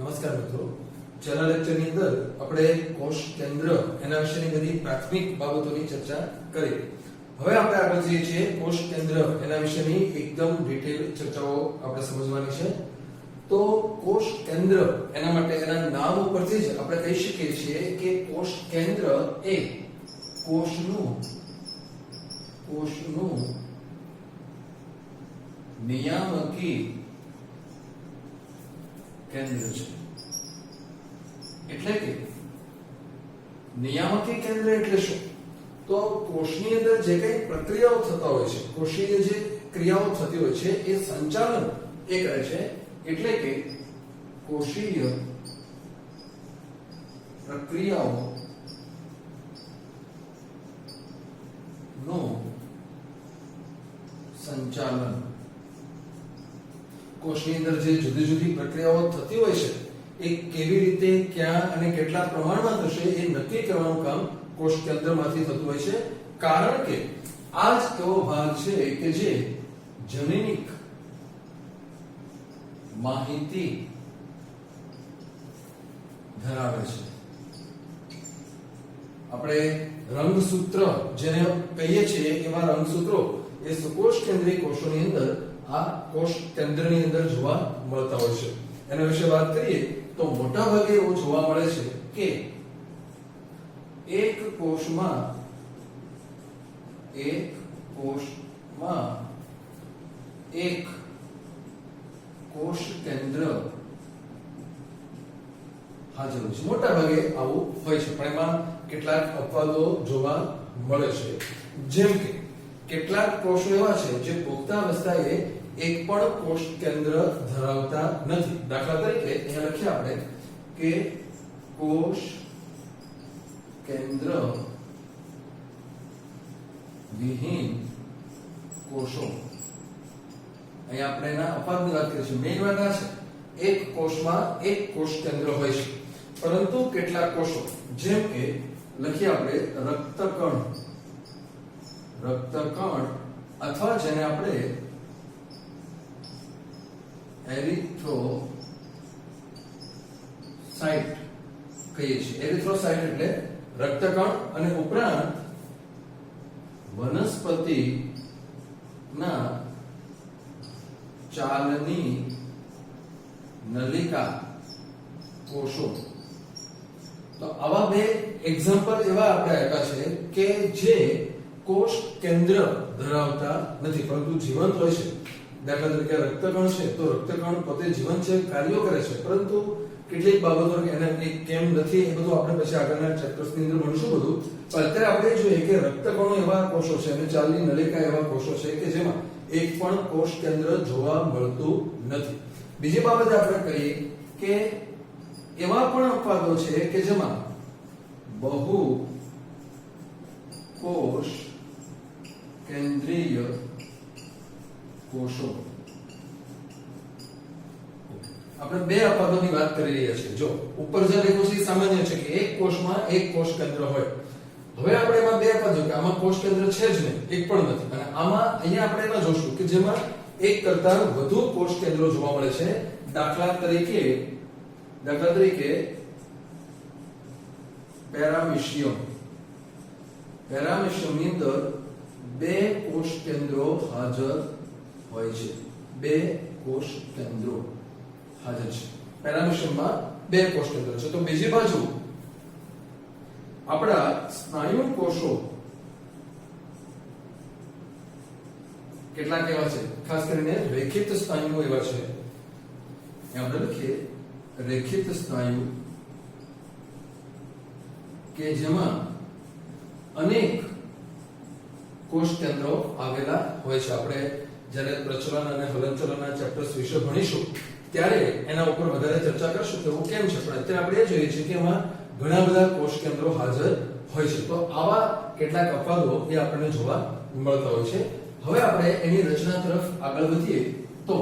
નમસ્કાર મિત્રો, છેલ્લા લેક્ચરની અંદર આપણે કોષ કેન્દ્ર એના વિશેની બધી પ્રાથમિક બાબતોની ચર્ચા કરી. હવે આપણે આગળ જઈએ છીએ કોષ કેન્દ્ર એના વિશેની એકદમ ડિટેલ ચર્ચાઓ આપણે સમજવાની છે. તો કોષ કેન્દ્ર એના માટે એના નામ ઉપરથી જ આપણે કહી શકીએ છીએ કે કોષ કેન્દ્ર એ કોષનું નિયામકી કેન્દ્ર છે. એટલે કે નિયામકી કેન્દ્ર એટલે શું? તો કોષની અંદર જે કઈ પ્રક્રિયાઓ થતા હોય છે, કોષીય જે ક્રિયાઓ થતી હોય છે એ સંચાલન એ કરે છે. એટલે કે કોષીય પ્રક્રિયાઓ નું સંચાલન. કોષની અંદર જે જુદી જુદી પ્રક્રિયાઓ થતી હોય છે એ કેવી રીતે, ક્યાં અને કેટલા પ્રમાણમાં થશે એ નક્કી કરવાનું કામ કોષ કેન્દ્રમાંથી થતું હોય છે. કારણ કે આ જ એવો ભાગ છે કે જે જનીનિક માહિતી ધરાવે છે. આપણે રંગસૂત્ર જેને કહીએ છીએ એવા રંગસૂત્રો એ સુકોષ કેન્દ્રીય કોષોની અંદર આ કોષ કેન્દ્રની અંદર જોવા મળતા હોય છે. એના વિશે વાત કરીએ તો મોટા ભાગે એવું જોવા મળે છે કે એક કોષમાં એક કોષ કેન્દ્ર હાજર હોય છે. મોટા ભાગે આવું હોય છે, પણ એમાં કેટલાક અપવાદો જોવા મળે છે. જેમ કે કેટલાક કોષો એવા છે જે પુખ્તાવસ્થાએ એક પણ કોષ કેન્દ્ર ધરાવતા નથી. દાખલા તરીકે અહીંયા લખીએ આપણે કે કોષ કેન્દ્ર વિહીન કોષો. અહીંયા આપણે એના અપવાદની વાત કરીએ છીએ. મેઇન વાત આ છે, એક કોષમાં એક કોષ કેન્દ્ર હોય છે, પરંતુ કેટલાક કોષો જેમ કે લખીએ આપણે રક્તકણ અથવા જેને આપણે એરિથ્રોસાઇટ કહીએ છીએ. એરિથ્રોસાઇટ એટલે રક્તકણ અને ઉપરાંત વનસ્પતિના ચાલની નલિકા કોષો. તો આવા બે એક્ઝામ્પલ એવા આપણે આપ્યા છે કે જે કોષ કેન્દ્ર ધરાવતા નથી પરંતુ જીવંત હોય છે. દાખલા તરીકે રક્તકણ છે તો રક્તકણ પોતે જીવંત છે, કાર્યો કરે છે, પરંતુ કેટલીક બાબતો એને કેમ નથી એ બધું આપણે પછી આગળના ચેપ્ટર્સની અંદર ભણીશું બધું. પણ અત્યારે આપણે જોઈએ કે રક્તકણો એવા કોષો છે અને ચાલની નલિકા એવા કોષો છે કે જેમાં એક પણ કોષ કેન્દ્ર જોવા મળતું નથી. બીજી બાબત આપણે કહીએ કે એવા પણ અપવાદો છે કે જેમાં બહુ કોષ કેન્દ્રીય કોષો. આપણે બે અપવાદોની વાત કરી રહ્યા છીએ. જો ઉપર જે લખ્યું છે સામાન્ય છે કે એક કોષમાં એક કોષ કેન્દ્ર હોય. હવે આપણે એમાં બે અપવાદો કે આમાં કોષ કેન્દ્ર છે જ નહીં, એક પણ નથી. અને આમાં અહીંયા આપણે એમાં જોશું કે જેમાં એક કરતા વધુ કોષ કેન્દ્રો જોવા મળે છે. દાખલા તરીકે પેરામીશિયમની અંદર બે કોષ કેન્દ્રો હાજર હોય છે. બે કોષ કેન્દ્રો હાજર છે. પેરામીશિયમમાં બે કોષ કેન્દ્રો છે. તો બીજી બાજુ આપણા સ્નાયુ કોષો કેટલાક એવા છે, ખાસ કરીને રેખિત સ્નાયુઓ એવા છે. આપણે લખીએ રેખિત સ્નાયુ કે જેમાં અનેક કોષ કેન્દ્રો આવેલા હોય છે. આપણે જ્યારે પ્રચલન અને હલનચલનના ચેપ્ટર્સ વિશે ભણીશું ત્યારે એના ઉપર વધારે ચર્ચા કરશું કે એવું કેમ છે. પણ અત્યારે આપણે એ જોઈએ છીએ કે એમાં ઘણા બધા કોષ કેન્દ્રો હાજર હોય છે. તો આવા કેટલાક અપવાદો એ આપણને જોવા મળતા હોય છે. હવે આપણે એની રચના તરફ આગળ વધીએ તો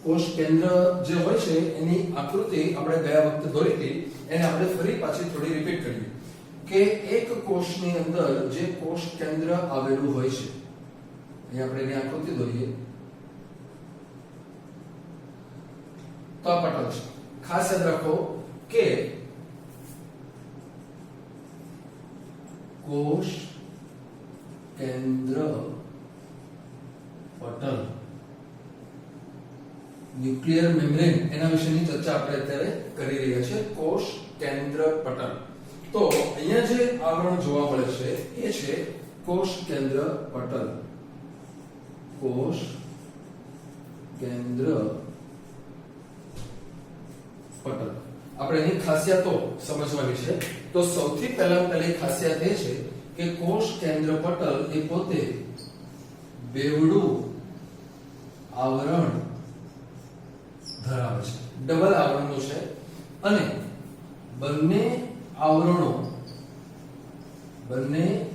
કોષ કેન્દ્ર જે હોય છે એની આકૃતિ આપણે ગયા વખતે દોરી હતી, એને આપણે ફરી પાછી થોડી રિપીટ કરીએ કે એક કોષની અંદર જે કોષ કેન્દ્ર આવેલું હોય છે, અહીં આપણે એની આકૃતિ દોરીએ તો આ પટલ છે. ખાસ યાદ રાખો કે કોષ કેન્દ્ર પટલ ન્યુક્લિયર મેમ્બ્રેન એના વિશેની ચર્ચા આપણે અત્યારે કરી રહ્યા છીએ. કોષ કેન્દ્ર પટલ. તો અહીંયા જે આવરણ જોવા મળે છે એ છે કોષ કેન્દ્ર પટલ. કોષ કેન્દ્ર પટલ. આપણે એની ખાસિયતો સમજવાની છે. તો સૌથી પહેલી ખાસિયત એ છે કે કોષ કેન્દ્ર પટલ એ પોતે બેવડું આવરણ ધરાવે છે. ડબલ આવરણનું છે અને બંને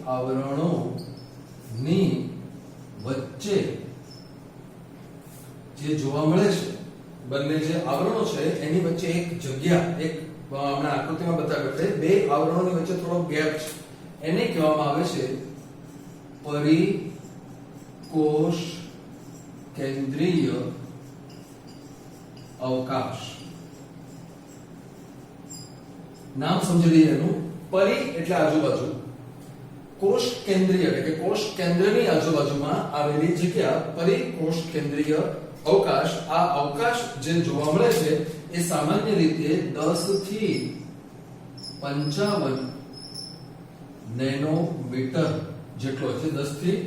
આવરણોની વચ્ચે જે જોવા મળે છે, બંને જે આવરણો છે એની વચ્ચે એક જગ્યા, એક હમણાં આકૃતિમાં બતાવ્યું છે, બે આવરણોની વચ્ચે થોડો ગેપ છે, એને કહેવામાં આવે છે પરિકોષ કેન્દ્રીય અવકાશ. નામ સમજી લઈએ એનું. પરિ એટલે આજુબાજુ, કોષ કેન્દ્રીય એટલે કે કોષ કેન્દ્રની આજુબાજુમાં આવેલી જગ્યા પરિકોષ કેન્દ્રીય અવકાશ. આ અવકાશ જે જોવા મળે છે એ સામાન્ય રીતે 10 થી 55 નેનોમીટર જેટલો છે. 10 થી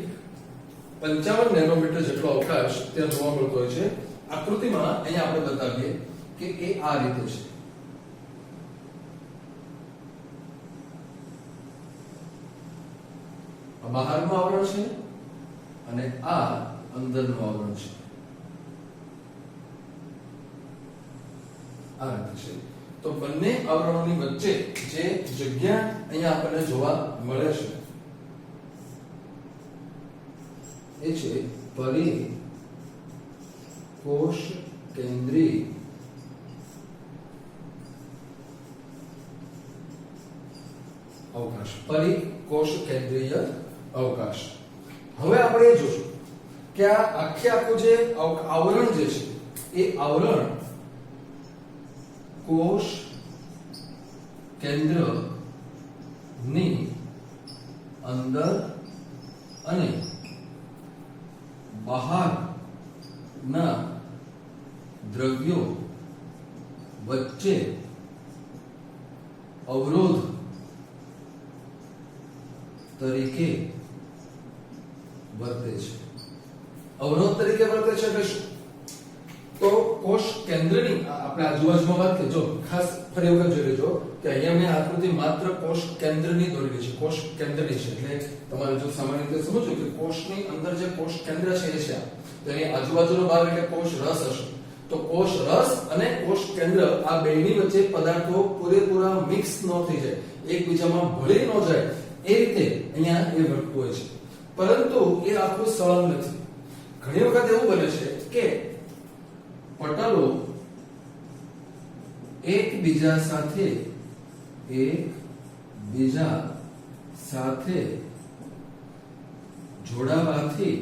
55 નેનોમીટર જેટલો અવકાશ ત્યાં જોવા મળતો હોય છે. આકૃતિમાં અહીંયા આપણે બતાવીએ કે એ આ રીતે છે. બહારનું આવરણ છે અને આ અંદરનું આવરણ છે. આ રીતે છે. તો બંને આવરણોની વચ્ચે જે જગ્યા અહીંયા આપણને જોવા મળે છે એ છે પરિકોષ કેન્દ્રીય અવકાશ. પરિકોષ કેન્દ્રીય અવકાશ. હવે આપણે એ જોશું કે આ આખું જે આવરણ જે છે એ આવરણ કોષ કેન્દ્ર ની અંદર અને બહારના દ્રવ્યો વચ્ચે અવરોધ તરીકે વર્તે છે. અવરોધ તરીકે વર્તે છે એટલે શું? તો કોષ કેન્દ્રની આપણે આજુબાજુમાં વાત કરીએ, જો ખાસ ફરી વખત જોઈ લેજો કે અહીંયા મેં આકૃતિ માત્ર કોષ કેન્દ્રની દોરેલી છે, કોષ કેન્દ્રની છે. એટલે તમારે જો સામાન્ય રીતે સમજો કે કોષની અંદર જે કોષ કેન્દ્ર છે એ છે, તો એની આજુબાજુનો ભાગ એટલે કોષ રસ હશે. તો કોષ રસ અને કોષ કેન્દ્ર આ બેની વચ્ચે પદાર્થો પૂરેપૂરા મિક્સ ન થઈ જાય, એકબીજામાં ભળી ન જાય એ રીતે અહીંયા એ વર્તતું હોય છે. પરંતુ એ આખું સળંગ નથી. ઘણી વખત એવું બને છે કે પટલો એકબીજા સાથે જોડાવાથી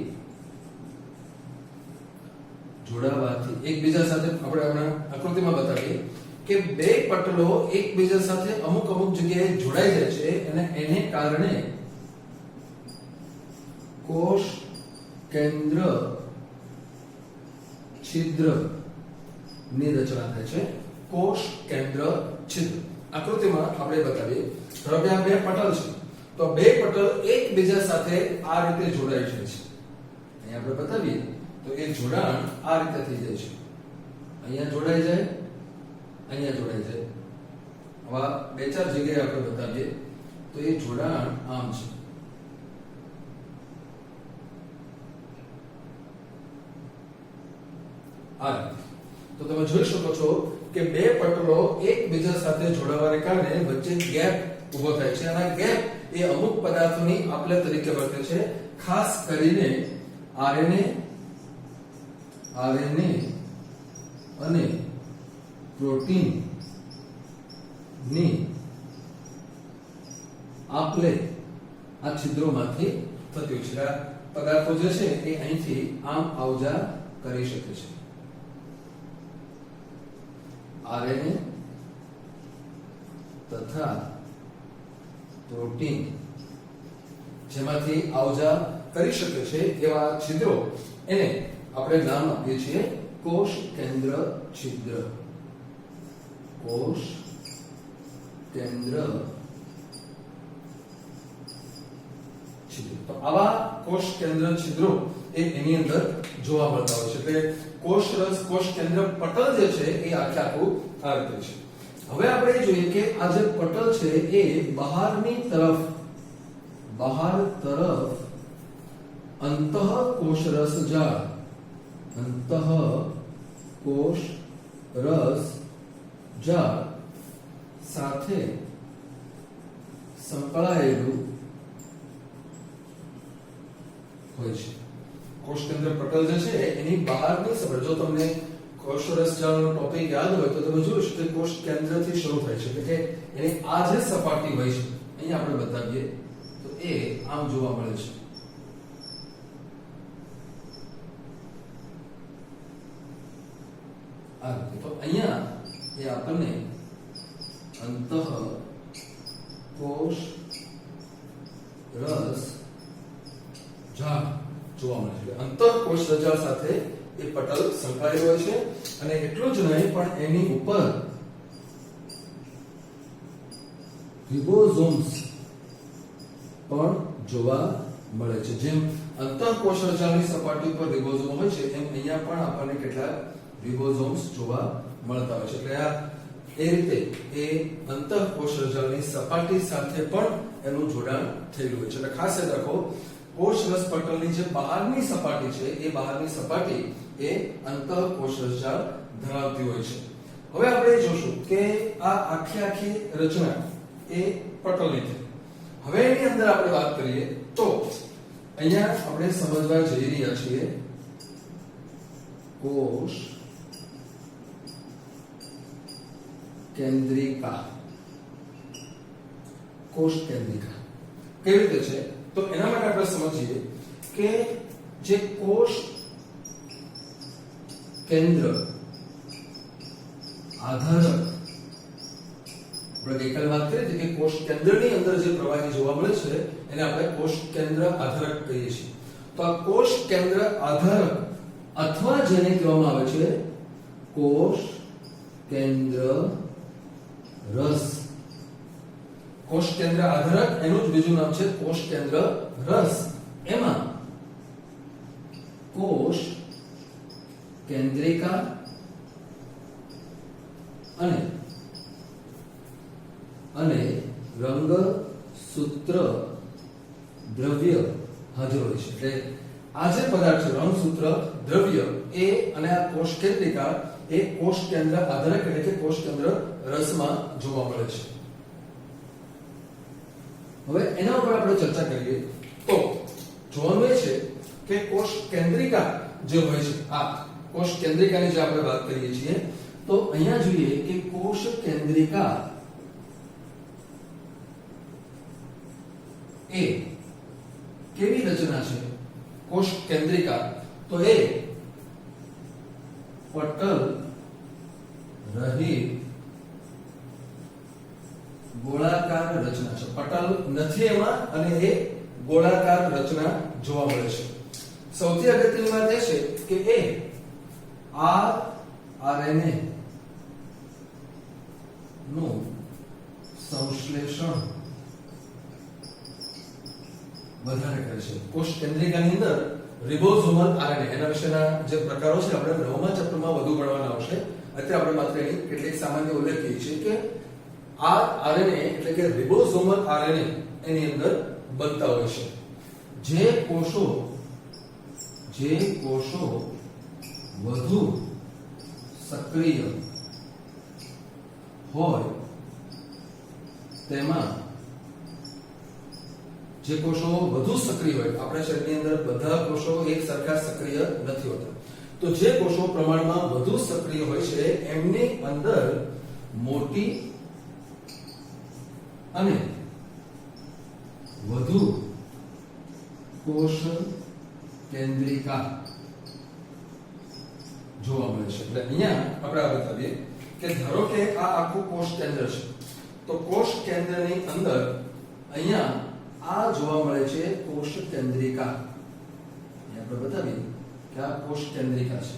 એકબીજા સાથે આપણે હમણાં આકૃતિમાં બતાવીએ કે બે પટલો એકબીજા સાથે અમુક જગ્યાએ જોડાઈ જાય છે અને એને કારણે કોષ કેન્દ્ર છિદ્ર ની રચના થાય છે. કોષ કેન્દ્ર છિદ્ર આકૃતિમાં આપણે બતાવીએ. ધારો કે આ બે પટલ છે, તો બે પટલ એકબીજા સાથે આ રીતે જોડાઈ જાય છે. અહીંયા આપણે બતાવીએ તો એ જોડાણ આ રીતે થઈ જાય છે. અહીંયા જોડાઈ જાય, અહીંયા જોડાઈ જાય. આવા બે ચાર જગ્યાએ આપણે બતાવીએ તો એ જોડાણ આમ છે. તો તમે જોઈ શકો છો કે બે પટલો એકબીજા સાથે જોડાવાને કારણે વચ્ચે ગેપ ઉભો થાય છે અને આ ગેપ એ અમુક પદાર્થોની આપલે તરીકે વર્તે છે. ખાસ કરીને આરએનએ અને પ્રોટીન ની આપલે આ છિદ્રોમાંથી થતી હોય છે. આ પદાર્થો જે છે એ અહીંથી આમ આવજા કરી શકે છે. आरएनए तथा प्रोटीन जेमांथी आवजा કરી શકે છે એવા છિદ્રો એને આપણે નામ આપીએ છીએ કોષ કેન્દ્ર છિદ્ર. કોષ કેન્દ્ર છિદ્ર. તો આવા કોષ કેન્દ્ર છિદ્રો એની અંદર જોવા મળતા હોય છે. એટલે કોષ રસ કોષ કેન્દ્ર પટલ જે છે એ આખું આ રીતે છે. હવે આપણે જોઈએ કે આ જે પટલ છે એ બહાર તરફ અંતઃ કોષ રસ જાળ સાથે સંકળાયેલું હોય છે. કોષ કેન્દ્ર પટલ જે છે એની બહારની સપાટી, જો તમને કોષ રસ જાળનો ટોપિક યાદ હોય તો તમે જોશો કે કોષ કેન્દ્રથી શરૂ થાય છે. એટલે કે એની આ જે સપાટી હોય છે અહીંયા આપણે બતાવીએ તો એ આમ જોવા મળે છે. તો અહીંયા એ આપણને અંતઃ કોષ રસ જાળ જોવા મળે છે. અંતઃ કોષ રસ સાથે એ પટલ સંકળાયેલું હોય છે અને એટલું જ નહીં પણ એની ઉપર રિબોઝોમ્સ પણ જોવા મળે છે. જેમ અંતઃ કોષ રસની સપાટી પર રિબોઝોમ હોય છે એમ અહીંયા પણ આપણને કેટલાક રિબોઝોમ્સ જોવા મળતા હોય છે. એટલે આ એ રીતે એ અંતઃ કોષ રસની સપાટી સાથે પણ એનું જોડાણ થયેલું હોય છે. એટલે ખાસ યાદ રાખો, કોષ રસ પટલની જે બહારની સપાટી છે એ બહારની સપાટી એ અંતઃ કોષ રસજાળ ધરાવતી હોય છે. હવે આપણે જોશું કે આ આખી રચના એ પટલની છે. હવે એની અંદર આપણે વાત કરીએ તો અહીંયા આપણે સમજવા જઈ રહ્યા છીએ કોષ કેન્દ્રિકા. કોષ કેન્દ્રિકા કેવી રીતે છે તો એના માટે આપણે સમજીએ કે જે કોષ કેન્દ્ર આધારક, આપણે ગઈકાલે વાત કરી હતી કે કોષ કેન્દ્રની અંદર જે પ્રવાહી જોવા મળે છે એને આપણે કોષ કેન્દ્ર આધારક કહીએ છીએ. તો આ કોષ કેન્દ્ર આધારક અથવા જેને કહેવામાં આવે છે કોષ કેન્દ્ર રસ. કોષ કેન્દ્ર આધારક એનું જ બીજું નામ છે કોષ કેન્દ્ર રસ. એમાં કોષ કેન્દ્રિકા અને રંગસૂત્ર દ્રવ્ય હાજર હોય છે. એટલે આ જે પદાર્થ છે રંગસૂત્ર દ્રવ્ય એ અને આ કોષ કેન્દ્રિકા એ કોષ કેન્દ્ર આધારક એટલે કે કોષ કેન્દ્ર રસમાં જોવા મળે છે. હવે એના ઉપર આપણે ચર્ચા કરીએ તો જોવાનું એ છે કે કોષ કેન્દ્રિકા જે હોય છે, આ કોષ કેન્દ્રિકાની જે આપણે વાત કરીએ છીએ તો અહીંયા જોઈએ કે કોષ કેન્દ્રિકા એ કેવી રચના છે. કોષ કેન્દ્રિકા તો એ પટલ રહિત ગોળાકાર રચના છે. પટલ નથી એમાં અને એ ગોળાકાર રચના જોવા મળે છે. સૌથી અગત્યની વાત એ છે કે એ આરએનએ નું સંશ્લેષણ વધારે કરે છે. કોષ કેન્દ્રિકાની અંદર રિબોઝોમલ આરએનએ એના વિશેના જે પ્રકારો છે આપણે નવમા ચેપ્ટરમાં વધુ ભણવાના આવશે. અત્યારે આપણે માત્ર એની કેટલીક સામાન્ય ઉલ્લેખ કરીએ છીએ કે આ આરએનએ એટલે કે રિબોઝોમલ આરએનએ એની અંદર બનતા હોય છે. જે કોષો વધુ સક્રિય હોય તેમાં જે કોષો વધુ સક્રિય હોય, આપણા શરીરની અંદર બધા કોષો એક સરખા સક્રિય નથી હોતા, તો જે કોષો પ્રમાણમાં વધુ સક્રિય હોય છે એમની અંદર મોટી અને વધુ કોષ કેન્દ્રિકા જોવા મળે છે. એટલે અહીંયા આપણે આ બતાવીએ કે ધારો કે આ આખું કોષ કેન્દ્ર છે, તો કોષ કેન્દ્રની અંદર અહીંયા આ જોવા મળે છે કોષ કેન્દ્રિકા. અહીંયા આપણે બતાવીએ કે આ કોષ કેન્દ્રિકા છે.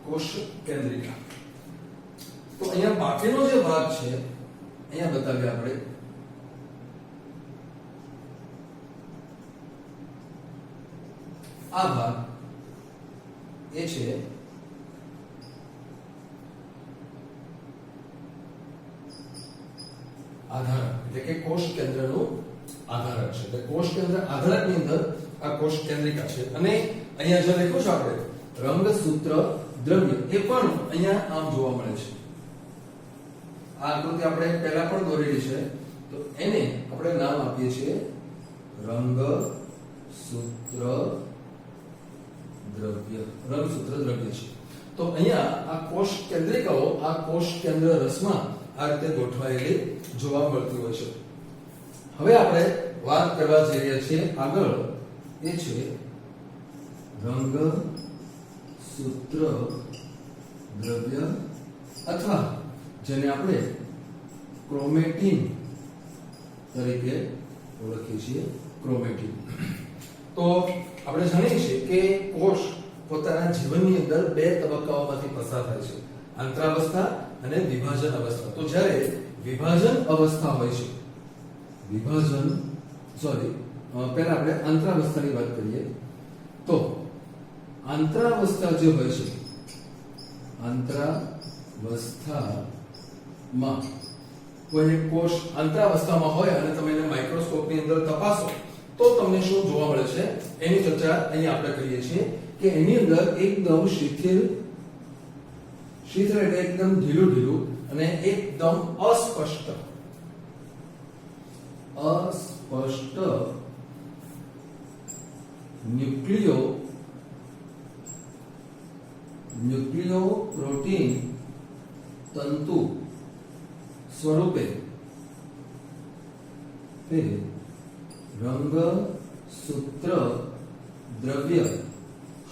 કોષ કેન્દ્રિકા. તો અહીંયા બાકીનો જે ભાગ છે અહીંયા બતાવીએ આપણે. આ ભાગ એ છે આધારક, એટલે કે કોષ કેન્દ્રનું આધારક છે. એટલે કોષ કેન્દ્ર આધારકની અંદર આ કોષ કેન્દ્રિકા છે. અને અહીંયા જે લખ્યું છે આપણે રંગસૂત્ર દ્રવ્ય, એ પણ અહીંયા આમ જોવા મળે છે. આ આકૃતિ આપણે પહેલા પણ દોરેલી છે, તો એને આપણે નામ આપીએ છીએ રંગસૂત્ર દ્રવ્ય. રંગસૂત્ર દ્રવ્ય છે. તો અહીંયા આ કોષ કેન્દ્રિકાઓ આ કોષ કેન્દ્ર રસમાં આ રીતે ગોઠવાયેલી જોવા મળતી હોય છે. હવે આપણે વાત કરવા જઈ રહ્યા છીએ આગળ, એ છે રંગસૂત્ર દ્રવ્ય અથવા જેને આપણે ક્રોમેટીન તરીકે ઓળખીએ છીએ. ક્રોમેટીન. તો આપણે જાણીએ છીએ કે કોષ પોતાના જીવનની અંદર બે તબક્કાઓમાંથી પસાર થાય છે, અંતરાવસ્થા અને વિભાજન અવસ્થા. તો જ્યારે વિભાજન અવસ્થા હોય છે, પહેલા આપણે અંતરાવસ્થાની વાત કરીએ. તો અંતરાવસ્થા જે હોય છે, અંતરાવસ્થામાં કોઈ કોષ અંતરાવસ્થામાં હોય અને તમે એને માઇક્રોસ્કોપની અંદર તપાસો તો તમને શું જોવા મળે છે એની ચર્ચા અહીંયા આપણે કરીએ છીએ કે એની અંદર એકદમ શિથિલ એટલે એકદમ ઢીલું અને એકદમ અસ્પષ્ટ ન્યુક્લિયોપ્રોટીન તંતુ સ્વરૂપે રંગસૂત્ર દ્રવ્ય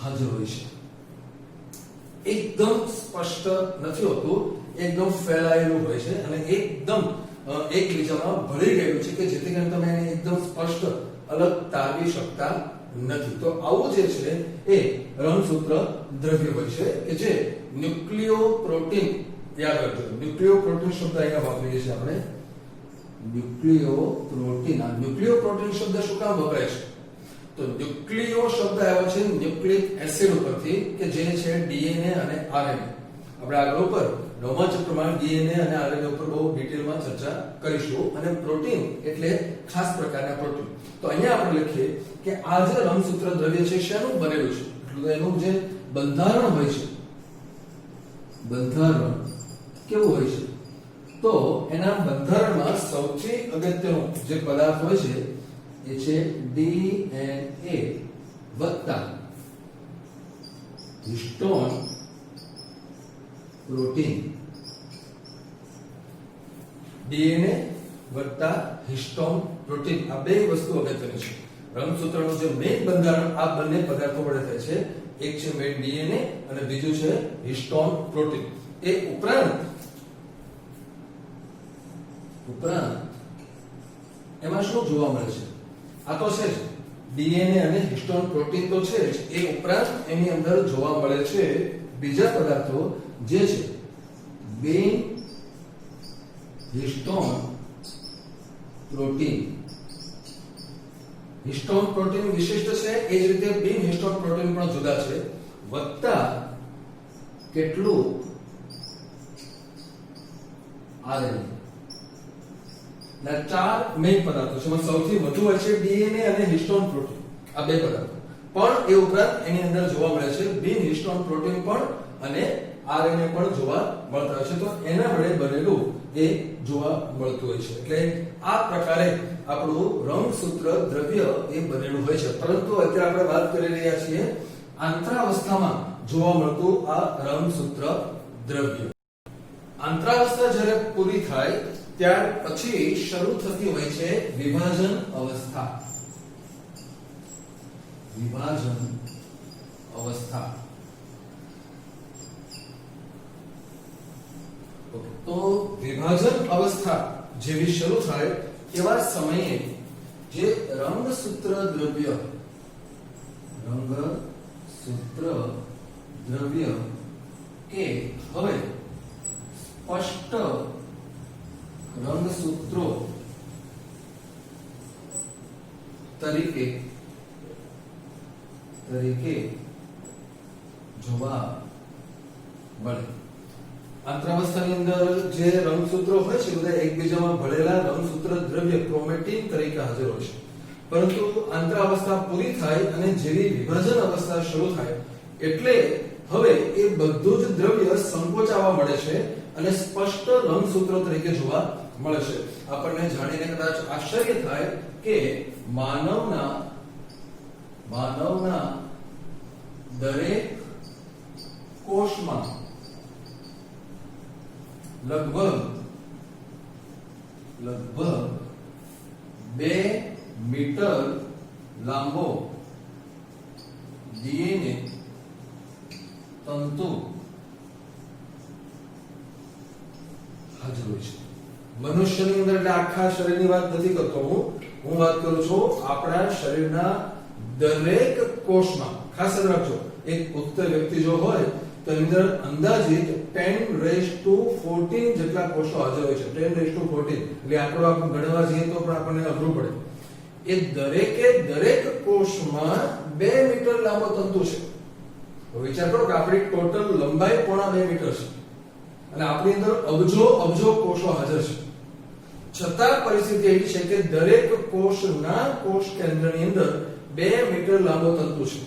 હાજર હોય છે. એકદમ સ્પષ્ટ નથી હોતું, એકદમ ફેલાયેલું હોય છે અને એકદમ એકબીજામાં ભળી ગયેલું છે કે જેથી કરીને તમે એને એકદમ સ્પષ્ટ અલગ તારવી શકતા નથી. તો આવું જે છે એ રંગસૂત્ર દ્રવ્ય હોય છે કે જે ન્યુક્લિયોપ્રોટીન, યાદ રાખજો ન્યુક્લિયોપ્રોટીન શબ્દ અહીંયા વાપરીએ છીએ આપણે. ન્યુક્લિયોપ્રોટીન શબ્દ શું કામ વપરાય છે? તો ન્યુક્લિયો શબ્દ આવ્યો છે ન્યુક્લિક એસિડ ઉપરથી કે જે છે ડીએનએ અને આરએનએ. આપણે આગળ ઉપર 9મા ચેપ્ટરમાં ડીએનએ અને આરએનએ ઉપર બહુ ડિટેલમાં ચર્ચા કરીશું. અને પ્રોટીન એટલે ખાસ પ્રકારના પ્રોટીન. તો અહીંયા આપણે લખીએ કે આ જે રંગસૂત્ર દ્રવ્ય છે શેનું બનેલું છે, એટલે એનું જે બંધારણ હોય છે, બંધારણ કેવું હોય છે? તો એના બંધારણમાં સૌથી અગત્યનો જે પદાર્થ હોય છે એ છે ડીએનએ વત્તા હિસ્ટોન પ્રોટીન. ડીએનએ વત્તા હિસ્ટોન પ્રોટીન, આ બે વસ્તુ અગત્યની છે. રંગસૂત્રનું જે મેઇન બંધારણ આ બંને પદાર્થો વડે થાય છે. એક છે મેઇન ડીએનએ અને બીજું છે હિસ્ટોન પ્રોટીન. એ ઉપરાંત એમાં શું જોવા મળે છે? આ તો છે ડીએનએ અને હિસ્ટોન પ્રોટીન તો છે જ, એ ઉપરાંત એની અંદર જોવા મળે છે બીજા પદાર્થો જે છે બિન હિસ્ટોન પ્રોટીન. હિસ્ટોન પ્રોટીન વિશિષ્ટ છે, એ જ રીતે બિન હિસ્ટોન પ્રોટીન પણ જુદા છે, વત્તા કેટલું આરએનએ. ના ચાર મેઇન પદાર્થો છે. સૌથી વધુ હોય છે ડીએનએ અને હિસ્ટોન પ્રોટીન, આ બે પદાર્થો. પણ એ ઉપરાંત એની અંદર જોવા મળે છે બિન હિસ્ટોન પ્રોટીન પણ અને આરએનએ પણ જોવા મળતા હોય છે. તો એના વડે બનેલું એ જોવા મળતું હોય છે. એટલે આ પ્રકારે આપણું રંગસૂત્ર દ્રવ્ય એ બનેલું હોય છે. પરંતુ અત્યારે આપણે વાત કરી રહ્યા છીએ આંતરાવસ્થામાં જોવા મળતું આ રંગસૂત્ર દ્રવ્ય. આંતરાવસ્થા જ્યારે પૂરી થાય ત્યાર પછી શરૂ થતી હોય છે વિભાજન અવસ્થા. વિભાજન અવસ્થા. તો વિભાજન અવસ્થા જેવી શરૂ થાય એવા સમયે જે રંગસૂત્ર દ્રવ્ય કે હવે સ્પષ્ટ રંગસૂત્રો તરીકે જોવા મળે. આંતરાવસ્થાની અંદર જે રંગસૂત્રો હોય છે બધા એકબીજામાં ભળેલા રંગસૂત્ર દ્રવ્ય ક્રોમેટિન તરીકે હાજર હોય છે. પરંતુ આંતરાવસ્થા પૂરી થાય અને જેવી વિભાજન અવસ્થા શરૂ થાય એટલે હવે એ બધું જ દ્રવ્ય સંકોચાવા મળે છે અને સ્પષ્ટ રંગસૂત્રો તરીકે જોવા મળે છે. આપણને જાણીને કદાચ આશ્ચર્ય થાય કે માનવના દરેક કોષમાં લગભગ 2 મીટર લાંબો ડીએનએ તંતુ હાજર હોય છે. મનુષ્યની અંદર એટલે આખા શરીરની વાત નથી કરતો હું વાત કરું છું આપણા શરીરના દરેક કોષમાં. ખાસ યાદ રાખજો, એક પુખ્ત વ્યક્તિ જો હોય તો એની અંદર અંદાજિત 10⁻14 જેટલા કોષો હાજર હોય છે. 10⁻14 એટલે આંકડો આપણે ગણવા જઈએ તો પણ આપણને અઘરું પડે. એ દરેક કોષમાં 2 મીટર લાંબો તંતુ છે. તો વિચાર કરો કે આપણી ટોટલ લંબાઈ 2.5 મીટર છે અને આપણી અંદર અબજો કોષો હાજર છે. છતાં પરિસ્થિતિ એવી છે કે દરેક કોષના કોષ કેન્દ્રની અંદર 2 મીટર લાંબો તંતુ છે.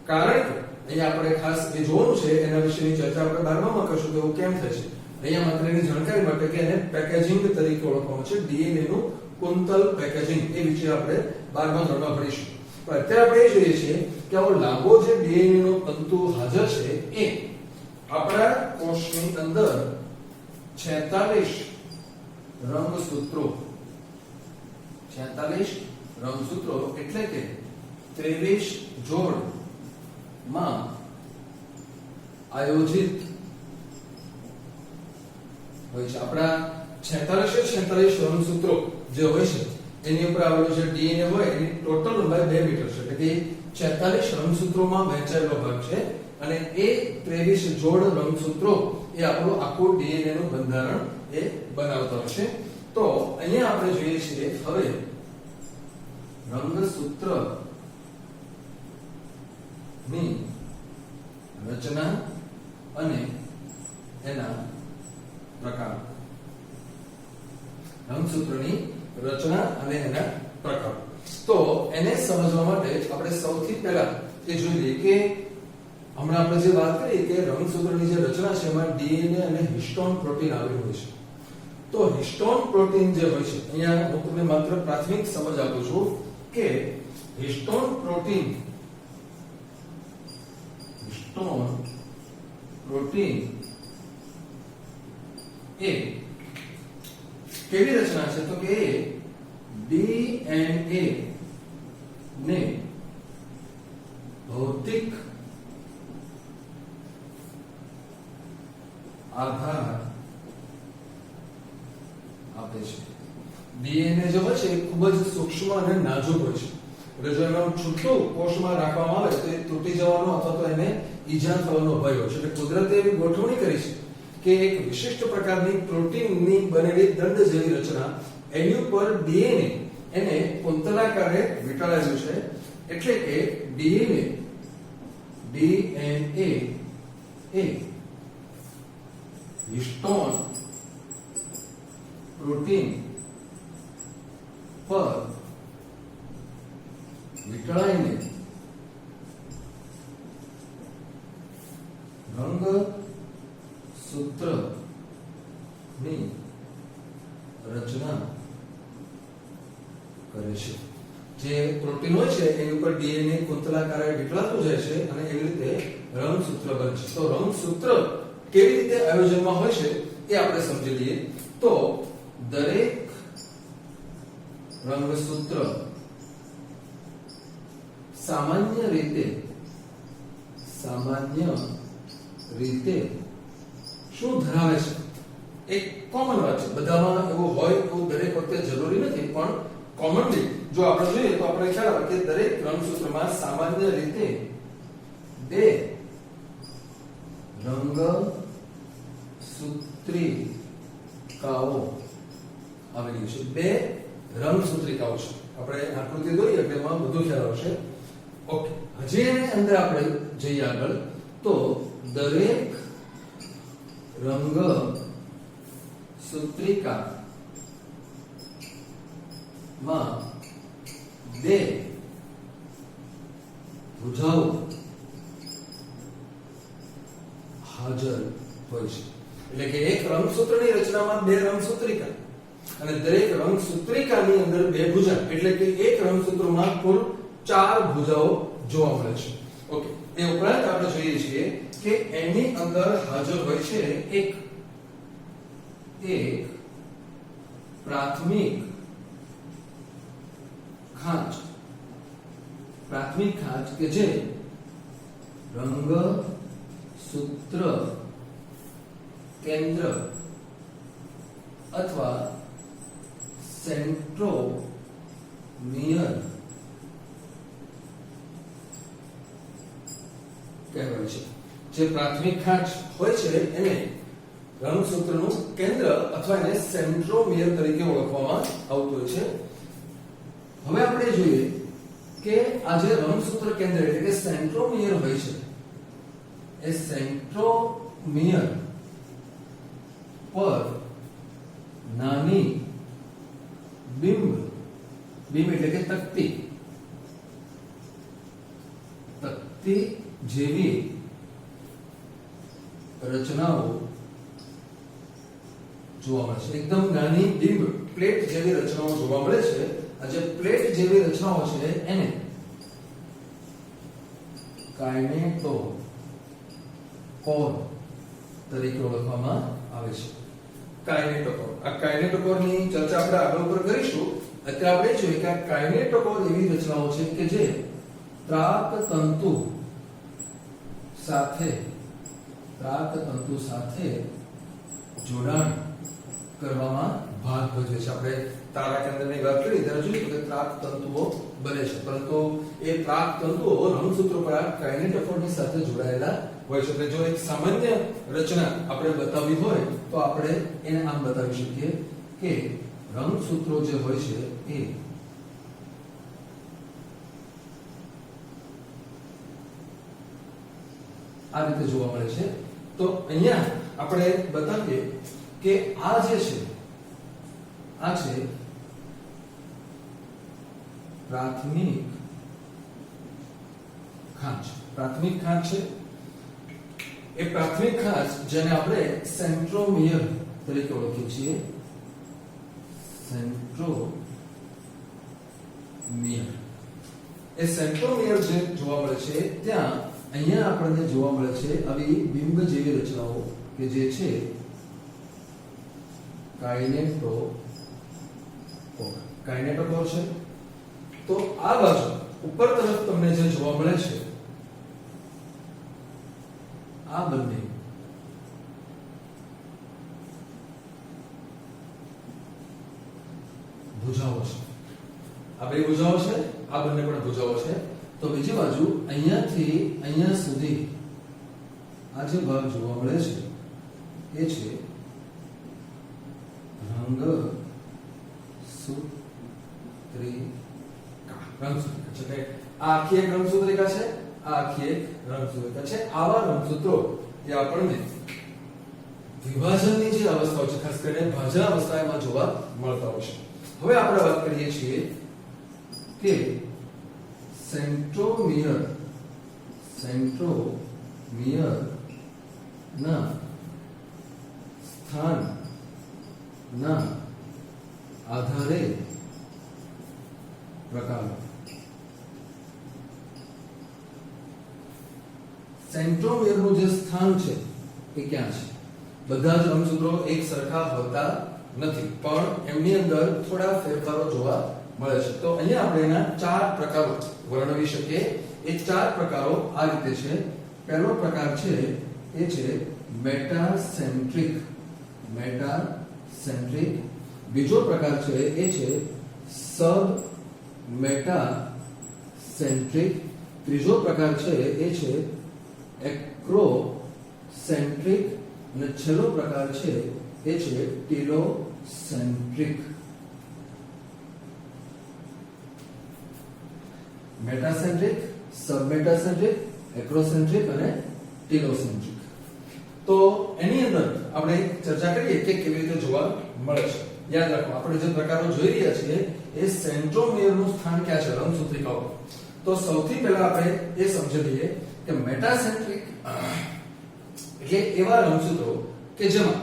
કારણ કે અહીંયા આપણે ખાસ એ જોવાનું છે, એના વિશેની ચર્ચા આપણે 12માં કરશું કે એવું કેમ થાય છે. અહીંયા માત્ર એની જાણકારી માટે કે એને પેકેજિંગ તરીકે ઓળખવામાં છે. ડીએનએ નું કુંતલ પેકેજિંગ એ વિશે આપણે 12મા ધોરણમાં ભણીશું. પણ અત્યારે આપણે એ જોઈએ છીએ કે આવો લાંબો જે ડીએનએ નો તંતુ હાજર છે એ આપણા કોષની અંદર 46 રંગસૂત્રો એટલે કે 23 જોડ માં આયોજિત હોય છે. આપણા 46 રંગસૂત્રો જે હોય છે એની ઉપર આવેલું જે ડીએનએ હોય એની ટોટલ લંબાઈ 2 મીટર છે. એટલે કે 46 રંગસૂત્રોમાં વહેંચાયેલો ભાગ છે અને એ 23 જોડ રંગસૂત્રો એ આપણું આખું ડીએનએ નું બંધારણ એ બનાવતા હોય છે. તો અહીંયા આપણે જોઈએ છીએ હવે રંગસૂત્ર ની રચના અને એના પ્રકાર. રંગસૂત્રની રચના અને એના પ્રકાર. તો એને સમજવા માટે આપણે સૌથી પહેલા એ જોઈ લઈએ કે હમણાં આપણે જે વાત કરી કે રંગસૂત્રની જે રચના છે એમાં ડીએનએ અને હિસ્ટોન પ્રોટીન આવેલું હોય છે. તો હિસ્ટોન પ્રોટીન જે હોય છે, અહીંયા હું તમને માત્ર પ્રાથમિક સમજ આપું છું કે હિસ્ટોન પ્રોટીન એ કેવી રચના છે તો કે ડીએનએ ને ભૌતિક આધાર આપે છે. ડીએનએ જે હોય છે એ ખૂબ જ સૂક્ષ્મ અને નાજુક હોય છે. એટલે જો એમાં છૂટું કોષમાં રાખવામાં આવે તો એ તૂટી જવાનો અથવા તો એને ઈજા થવાનો ભય હોય છે. એટલે કુદરતે એવી ગોઠવણી કરી છે કે એક વિશિષ્ટ પ્રકારની પ્રોટીનની બનેલી દંડ જેવી રચના એની ઉપર ડીએનએ એને કુંતલાકારે વીંટળાયેલું છે. એટલે કે ડીએનએ એ હિસ્ટોન પ્રોટીન પર વીંટળાઈને રંગસૂત્રની રચના કરે છે. જે પ્રોટીન હોય છે એની ઉપર ડીએનએ કુંતલાકારે વીંટળાતું જાય છે અને એવી રીતે રંગસૂત્ર બને છે. તો રંગસૂત્ર કેવી રીતે આયોજનમાં હોય છે એ આપણે સમજી લઈએ. તો દરેક રંગસૂત્ર સામાન્ય રીતે શું ધરાવે છે? એક કોમન વાત છે, બધામાં એવું હોય એવું દરેક વખતે જરૂરી નથી, પણ કોમનલી જો આપણે જોઈએ તો આપણે ખ્યાલ આવે કે દરેક રંગસૂત્રમાં સામાન્ય રીતે બે રંગસૂત્રિકાઓ આવેલી છે. બે રંગસૂત્રિકાઓ છે. આપણે આકૃતિ દોરીએ એટલે એમાં બધું ખ્યાલ આવશે. ઓકે, હજી એની અંદર આપણે જઈએ આગળ તો દરેક રંગ સૂત્રિકા માં બે ભુજાઓ હાજર હોય છે. એટલે કે એક રંગસૂત્રની રચનામાં બે રંગસૂત્રિકા અને દરેક રંગસૂત્રિકાની અંદર બે ભુજા, એટલે કે એક રંગસૂત્રમાં કુલ 4 ભુજાઓ જોવા મળે છે. ઓકે, એ ઉપરાંત આપણે જોઈએ છીએ કે એની અંદર હાજર હોય છે એક પ્રાથમિક ખાંચ કે જે રંગસૂત્ર કેન્દ્ર અથવા સેન્ટ્રોમિયર કહેવાય છે. જે પ્રાથમિક ખાંચ હોય છે એને રંગસૂત્રનું કેન્દ્ર અથવા એને સેન્ટ્રોમિયર તરીકે ઓળખવામાં આવતું હોય છે. હવે આપણે જોઈએ કે આ જે રંગસૂત્ર કેન્દ્ર એટલે કે સેન્ટ્રોમિયર હોય છે, એ સેન્ટ્રોમિયર પર નાની બિંબ એટલે કે તકતી જેવી રચનાઓ જોવા મળે છે. એકદમ નાની બિંબ પ્લેટ જેવી રચનાઓ જોવા મળે છે. આ જે પ્લેટ જેવી રચનાઓ છે એને કાઇનેટોકોર તરીકે ઓળખવામાં આવે છે. કાઇનેટોકોર, આ કાઇનેટોકોરની ચર્ચા આપણે આગળ ઉપર કરીશું. અત્યારે આપણે જોઈએ કે આ કાઇનેટોકોર એવી રચનાઓ છે કે જે ત્રાકતંતુ સાથે જોડાણ કરવામાં ભાગ ભજવે છે. આપણે તારા કેન્દ્રની વાત કરી ત્યારે જોયું કે ત્રાકતંતુઓ બને છે, પરંતુ એ ત્રાકતંતુઓ રંગસૂત્રો પર આ કાઇનેટોકોરની સાથે જોડાયેલા હોય છે. એટલે જો એક સામાન્ય રચના આપણે બતાવવી હોય તો આપણે એને આમ બતાવી શકીએ કે રંગસૂત્રો જે હોય છે એ આ રીતે જોવા મળે છે. તો અહીંયા આપણે બતાવીએ કે આ જે છે આ છે પ્રાથમિક ખાંચ છે. એ પ્રાથમિક ખાંચ જેને આપણે સેન્ટ્રોમિયર તરીકે ઓળખીએ છીએ. એ સેન્ટ્રોમિયર જે જોવા મળે છે ત્યાં અહીંયા આપણને જોવા મળે છે આવી બિંબ જેવી રચનાઓ કે જે છે કાઇનેટોકોર છે. તો આ બાજુ ઉપર તરફ તમને જે જોવા મળે છે આ બંને ભુજાઓ છે. આ બે ભુજાઓ છે, આ બંને પણ ભુજાઓ છે. તો બીજી બાજુ અહીંયાથી અહીંયા સુધી આ જે ભાગ જોવા મળે છે એ છે રંગસૂત્રિકા. એટલે આ આખી એક રંગસૂત્રિકા છે, આ આખી એક રંગસૂત્રિકા છે. આવા રંગસૂત્રો એ આપણને વિભાજનની જે અવસ્થાઓ છે, ખાસ કરીને ભાજન અવસ્થામાં જોવા મળતા હોય છે. હવે આપણે વાત કરીએ છીએ કે સેન્ટ્રોમિયર ના સ્થાનના આધારે પ્રકારો. સેન્ટ્રોમિયરનું જે સ્થાન છે એ ક્યાં છે? બધા જ રંગસૂત્રો એક સરખા હોતા નથી, પણ એમની અંદર થોડા ફેરફારો જોવા મળે છે. તો અહીંયા આપણે એના ચાર પ્રકારો વર્ણવી શકીએ. એ ચાર પ્રકારો આ રીતે છે. પહેલો પ્રકાર છે એ છે મેટાસેન્ટ્રિક. બીજો પ્રકાર છે એ છે સબ મેટાસેન્ટ્રિક. ત્રીજો પ્રકાર છે એ છે એક્રોસેન્ટ્રિક અને છેલ્લો પ્રકાર છે એ છે ટીલોસેન્ટ્રિક. મેટાસેન્ટ્રિક, સબમેટાસેન્ટ્રિક, એક્રોસેન્ટ્રિક અને ટીલોસેન્ટ્રિક. તો એની અંદર આપણે ચર્ચા કરીએ કે કેવી રીતે જોવા મળે છે. યાદ રાખો, આપણે જે પ્રકારો જોઈ રહ્યા છીએ એ સેન્ટ્રોમિયરનું સ્થાન ક્યાં છે રંગસૂત્રિકાઓ. તો સૌથી પહેલા આપણે એ સમજી લઈએ કે મેટાસેન્ટ્રિક એટલે એવા રંગસૂત્રો કે જેમાં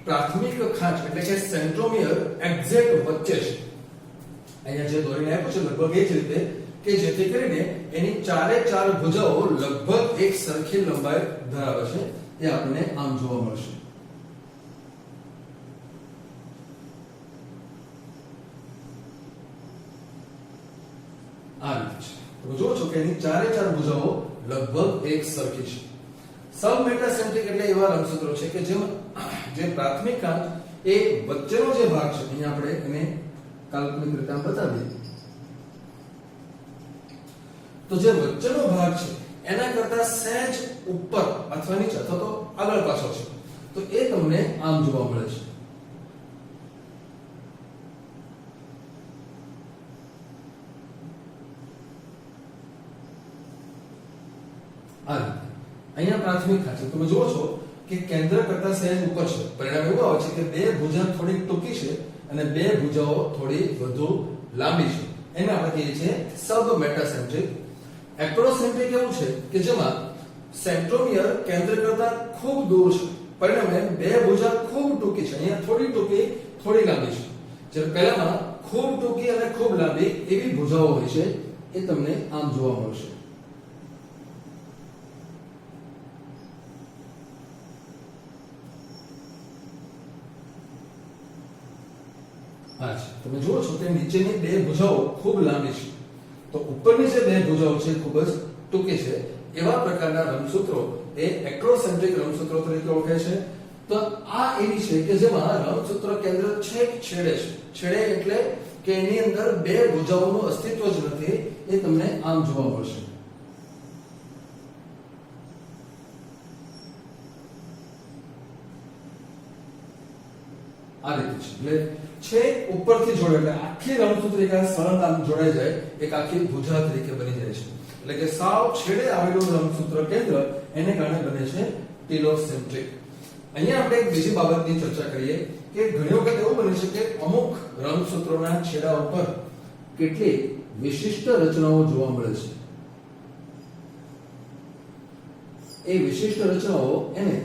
પ્રાથમિક ખાંચ એટલે કે સેન્ટ્રોમિયર એક્ઝેક્ટ વચ્ચે છે. અહીંયા જે દોરીને આપ્યું છે લગભગ એ જ રીતે કે જેથી કરીને એની ચારે ચાર ભુજાઓ લગભગ એક સરખી લંબાઈ ધરાવે છે. એ આપણને આમ જોવા મળશે. આ રીતે છે. તમે જુઓ છો કે એની ચારે ચાર ભુજાઓ લગભગ એક સરખી છે. સબમેટાસેન્ટ્રિક એટલે એવા રંગસૂત્રો છે કે જેમાં જે પ્રાથમિક ખાંચ એ વચ્ચેનો જે ભાગ છે, અહીંયા આપણે એને કાલ્પનિક રીતે બતાવીએ તો જે વચ્ચેનો ભાગ છે એના કરતા સહેજ ઉપર અથવા નીચે અથવા તો આગળ પાછળ છે. તો એ તમને આમ જોવા મળે છે. આ રીતે અહીંયા પ્રાથમિક ખાંચ તમે જુઓ છો કે કેન્દ્ર કરતા સહેજ ઉપર છે. પરિણામ એવું આવે છે કે બે ભુજા થોડી ટૂંકી છે અને બે ભુજાઓ થોડી વધુ લાંબી છે. એને આપણે કહીએ છીએ સબમેટાસેન્ટ્રિક. એક્રોસેન્ટ્રિક એવું છે કે જેમાં સેન્ટ્રોમિયર કેન્દ્ર કરતા ખૂબ દૂર છે. પરિણામે બે ભુજા ખૂબ ટૂંકી છે. અહીંયા થોડી ટૂંકી થોડી લાંબી છે. જ્યારે પહેલામાં ખૂબ ટૂંકી અને ખૂબ લાંબી એવી ભુજાઓ હોય છે. એ તમને આમ જોવા મળશે. તમે જુઓ છો કે નીચેની બે ભુજાઓ ખૂબ લાંબી છે તો ઉપરની જે બે ભુજાઓ છે ખૂબ જ ટૂંકી છે. એવા પ્રકારના રંગસૂત્રો એ એક્રોસેન્ટ્રિક રંગસૂત્રો તરીકે ઓળખાય છે. તો આ એવી છે કે જેમાં રંગસૂત્ર કેન્દ્ર છેક છેડે છે. છેડે એટલે કે એની અંદર બે ભુજાઓનું અસ્તિત્વ જ નથી. એ તમને આમ જોવા મળશે. આ રીતે છે. એટલે છેક ઉપરથી જોડે એટલે આખી રંગસૂત્રિકા સળંગ આમ જોડાઈ જાય એક આખી ભુજા તરીકે બની જાય છે. એટલે કે સાવ છેડે આવેલું રંગસૂત્ર કેન્દ્ર એને કારણે બને છે ટીલોસેન્ટ્રિક. અહીંયા આપણે એક બીજી બાબતની ચર્ચા કરીએ કે ઘણી વખત એવું બને છે કે અમુક રંગસૂત્રોના છેડા ઉપર કેટલીક વિશિષ્ટ રચનાઓ જોવા મળે છે. એ વિશિષ્ટ રચનાઓ એને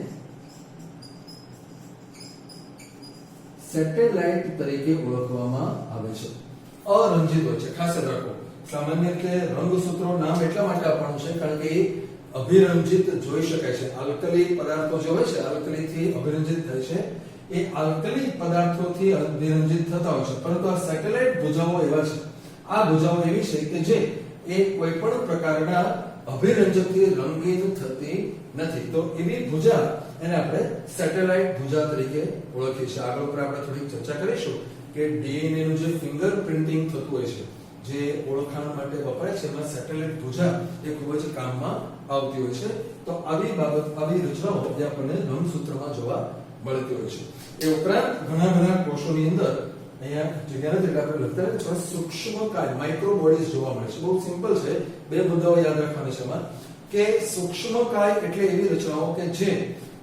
સેટેલાઇટ તરીકે ઓળખવામાં આવે છે. અરંજિત હોય છે. ખાસ યાદ રાખો, સામાન્ય રીતે રંગસૂત્રો નામ એટલા માટે આપવાનું છે કારણ કે એ અભિરંજિત જોઈ શકાય છે. આલ્કલી પદાર્થો જે હોય છે આલ્કલીથી અભિરંજિત થાય છે. એ આલ્કલી પદાર્થોથી અભિરંજિત થતા હોય છે. પરંતુ આ સેટેલાઇટ ભુજાઓ એવા છે, આ ભુજાઓ એવી છે કે જે એ કોઈ પણ પ્રકારના અભિરંજકથી રંગિત થતી નથી. તો એવી ભુજા એને આપણે સેટેલાઇટ ભુજા તરીકે ઓળખીએ છીએ. આગળ પર આપણે થોડી ચર્ચા કરીશું કે ડીએનએ નું જે ફિંગર પ્રિન્ટિંગ થતું હોય છે, જે ઓળખાણ માટે વપરાય છે, એમાં સેટેલાઇટ ભુજા એ ખૂબ જ કામમાં આવતી હોય છે. તો આવી રચનાઓ જે આપણને રંગસૂત્રમાં જોવા મળતી હોય છે. એ ઉપરાંત ઘણા કોષોની અંદર અહીંયા જગ્યા નથી એટલે આપણે લખતા હોય સૂક્ષ્મકાય માઇક્રોબોડીઝ જોવા મળે છે. બહુ સિમ્પલ છે. બે મુદ્દાઓ યાદ રાખવાના છે એમાં કે સૂક્ષ્મકાય એટલે એવી રચનાઓ કે જે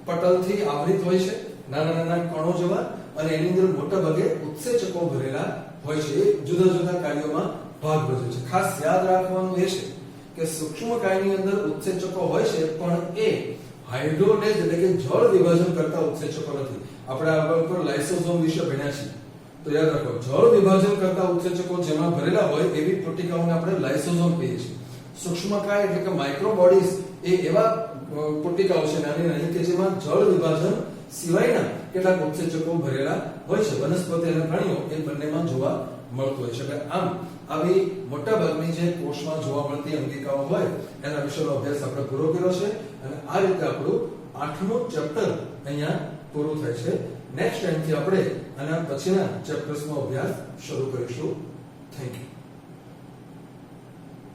પટલથી આવૃત હોય છે, નાના કણો જેવા, અને એની અંદર મોટા ભાગે ઉત્સેચકો ભરેલા હોય છે. એ જુદા જુદા કાર્યોમાં ભાગ ભજવે છે. ખાસ યાદ રાખવાનું એ છે કે સૂક્ષ્મકાયની અંદર ઉત્સેચકો હોય છે પણ એ હાઇડ્રોલેજ એટલે કે જળ વિભાજન કરતા ઉત્સેચકો નથી. આપણે આગળ પર લાઇસોસોમ વિશે ભણ્યા છીએ તો યાદ રાખો, જળ વિભાજન કરતા ઉત્સેચકો જેમાં ભરેલા હોય એવી કોટિકાઓને આપણે લાઇસોસોમ કહીએ છીએ. સૂક્ષ્મકાય એટલે કે માઇક્રોબોડીઝ એ એવા કોટિકાઓ છે નાની કે જેમાં જળ વિભાજન સિવાયના કેટલાક ઉત્સેચકો ભરેલા હોય છે. વનસ્પતિ અને પ્રાણીઓ એ બંનેમાં જોવા મળતું હોય છે. એટલે આમ આવી મોટા ભાગની જે કોષમાં જોવા મળતી અંગિકાઓ હોય એના વિશેનો અભ્યાસ આપણે પૂરો કર્યો છે અને આ રીતે આપણું 8મું ચેપ્ટર અહીંયા પૂરું થાય છે. નેક્સ્ટ ટાઈમથી આપણે આના પછીના ચેપ્ટર્સનો અભ્યાસ શરૂ કરીશું. Thank you.